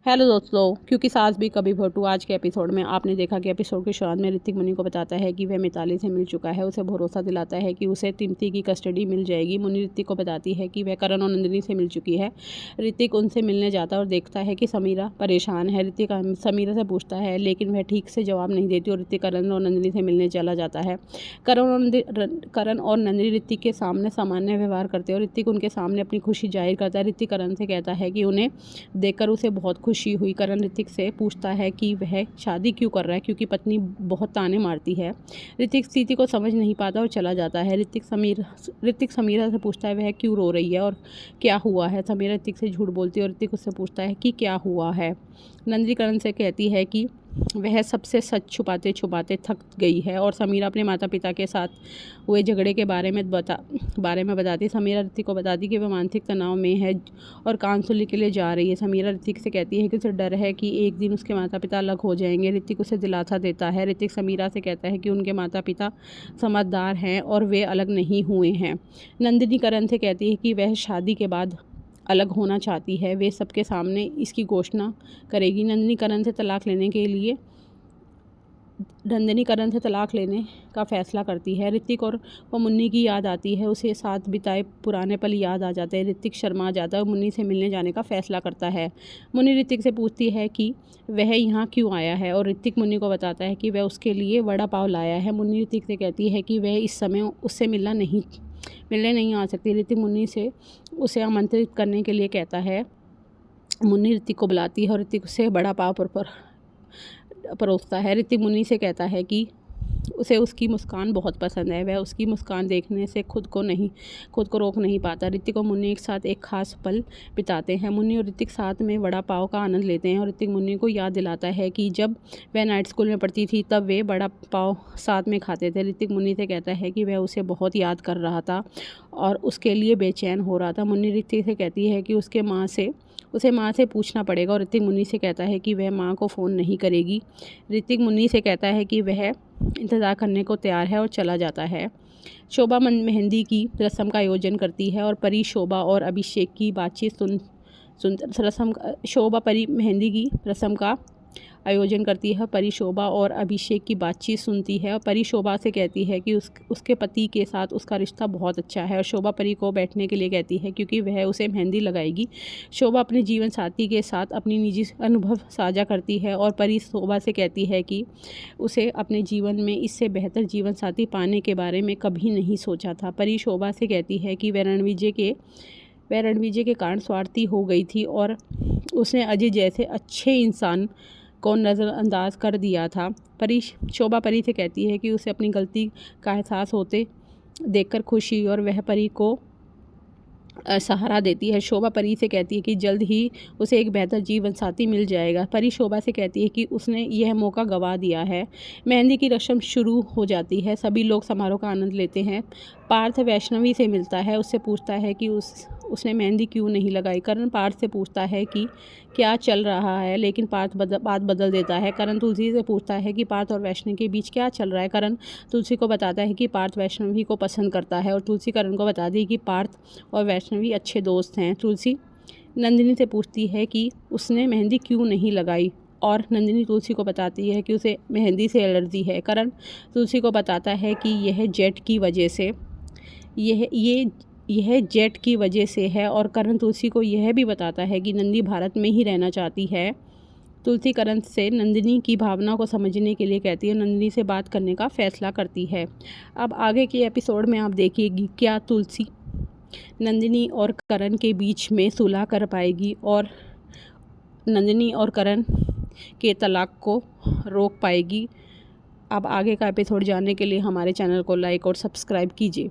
Hello दोस्तों, क्योंकि सास भी कभी भोटू। आज के एपिसोड में आपने देखा कि एपिसोड के शुरुआत में ऋतिक मुनि को बताता है कि वह मिताली से मिल चुका है। उसे भरोसा दिलाता है कि उसे टिम्पी की कस्टडी मिल जाएगी। मुनि ऋतिक को बताती है कि वह करण और नंदिनी से मिल चुकी है। ऋतिक उनसे मिलने जाता है और देखता है कि समीरा परेशान है। ऋतिक समीरा से पूछता है, लेकिन वह ठीक से जवाब नहीं देती और ऋतिक करण और नंदिनी से मिलने चला जाता है। करण और नंदिनी ऋतिक के सामने सामान्य व्यवहार करते हैं और ऋतिक उनके सामने अपनी खुशी जाहिर करता है। ऋतिक करण से कहता है कि उन्हें देखकर उसे बहुत खुशी हुई। करण ऋतिक से पूछता है कि वह शादी क्यों कर रहा है, क्योंकि पत्नी बहुत ताने मारती है। ऋतिक स्थिति को समझ नहीं पाता और चला जाता है। ऋतिक समीरा से पूछता है वह क्यों रो रही है और क्या हुआ है। समीरा ऋतिक से झूठ बोलती है और ऋतिक उससे पूछता है कि क्या हुआ है। नंदिनी करण से कहती है कि वह सबसे सच छुपाते छुपाते थक गई है और समीरा अपने माता पिता के साथ हुए झगड़े के बारे में बताती। समीरा ऋतिक को बताती कि वह मानसिक तनाव में है और काउंसलिंग के लिए जा रही है। समीरा ऋतिक से कहती है कि उसे डर है कि एक दिन उसके माता पिता अलग हो जाएंगे। ऋतिक उसे दिलासा देता है। ऋतिक समीरा से कहता है कि उनके माता पिता समझदार हैं और वे अलग नहीं हुए हैं। नंदिनी करण से कहती है कि वह शादी के बाद अलग होना चाहती है। वे सबके सामने इसकी घोषणा करेगी। नंदिनी करण से तलाक लेने का फैसला करती है। ऋतिक और मुन्नी की याद आती है। उसे साथ बिताए पुराने पल याद आ जाते हैं। ऋतिक शर्मा जाता है और मुन्नी से मिलने जाने का फैसला करता है। मुन्नी ऋतिक से पूछती है कि वह यहाँ क्यों आया है और ऋतिक मुन्नी को बताता है कि वह उसके लिए वड़ा पाव लाया है। मुन्नी ऋतिक से कहती है कि वह इस समय उससे मिलने नहीं आ सकती। ऋतिक मुन्नी से उसे आमंत्रित करने के लिए कहता है। मुन्नी ऋतिक को बुलाती है और ऋतिक उसे बड़ा पाव परोसता है। ऋतिक मुन्नी से कहता है कि उसे उसकी मुस्कान बहुत पसंद है। वह उसकी मुस्कान देखने से खुद को रोक नहीं पाता। ऋतिक और मुन्नी एक साथ एक खास पल बिताते हैं। मुन्नी और ऋतिक साथ में वड़ा पाव का आनंद लेते हैं और ऋतिक मुन्नी को याद दिलाता है कि जब वह नाइट स्कूल में पढ़ती थी तब वे वड़ा पाव साथ में खाते थे। ऋतिक मुन्नी से कहता है कि वह उसे बहुत याद कर रहा था और उसके लिए बेचैन हो रहा था। मुन्नी ऋतिक से कहती है कि उसे माँ से पूछना पड़ेगा और ऋतिक मुन्नी से कहता है कि वह माँ को फ़ोन नहीं करेगी। ऋतिक मुन्नी से कहता है कि वह इंतज़ार करने को तैयार है और चला जाता है। शोभा मेहंदी की रस्म का आयोजन करती है और परी शोभा और अभिषेक की बातचीत शोभा परी मेहंदी की रस्म का आयोजन करती है। परी शोभा और अभिषेक की बातचीत सुनती है और परी शोभा से कहती है कि उसके पति के साथ उसका रिश्ता बहुत अच्छा है और शोभा परी को बैठने के लिए कहती है क्योंकि वह उसे मेहंदी लगाएगी। शोभा अपने जीवन साथी के साथ अपनी निजी अनुभव साझा करती है और परी शोभा से कहती है कि उसे अपने जीवन में इससे बेहतर जीवन साथी पाने के बारे में कभी नहीं सोचा था। परी शोभा से कहती है कि वह रणविजय के कारण स्वार्थी हो गई थी और उसने अजय जैसे अच्छे इंसान को नज़रअंदाज कर दिया था। शोभा परी से कहती है कि उसे अपनी गलती का एहसास होते देखकर खुशी और वह परी को सहारा देती है। शोभा परी से कहती है कि जल्द ही उसे एक बेहतर जीवन साथी मिल जाएगा। परी शोभा से कहती है कि उसने यह मौका गंवा दिया है। मेहंदी की रस्म शुरू हो जाती है। सभी लोग समारोह का आनंद लेते हैं। पार्थ वैष्णवी से मिलता है। उससे पूछता है कि उसने मेहंदी क्यों नहीं लगाई। करण पार्थ से पूछता है कि क्या चल रहा है, लेकिन पार्थ बात बदल देता है। करण तुलसी से पूछता है कि पार्थ और वैष्णवी के बीच क्या चल रहा है। करण तुलसी को बताता है कि पार्थ वैष्णवी को पसंद करता है और तुलसी करण को बताती है कि पार्थ और वैष्णवी अच्छे दोस्त हैं। तुलसी नंदिनी से पूछती है कि उसने मेहंदी क्यों नहीं लगाई और नंदिनी तुलसी को बताती है कि उसे मेहंदी से एलर्जी है। करण तुलसी को बताता है कि यह जेट की वजह से है और करण तुलसी को यह भी बताता है कि नंदी भारत में ही रहना चाहती है। तुलसी करण से नंदिनी की भावना को समझने के लिए कहती है और नंदिनी से बात करने का फैसला करती है। अब आगे के एपिसोड में आप देखिएगी क्या तुलसी नंदिनी और करण के बीच में सुलह कर पाएगी और नंदिनी और करण के तलाक को रोक पाएगी। अब आगे का एपिसोड जानने के लिए हमारे चैनल को लाइक और सब्सक्राइब कीजिए।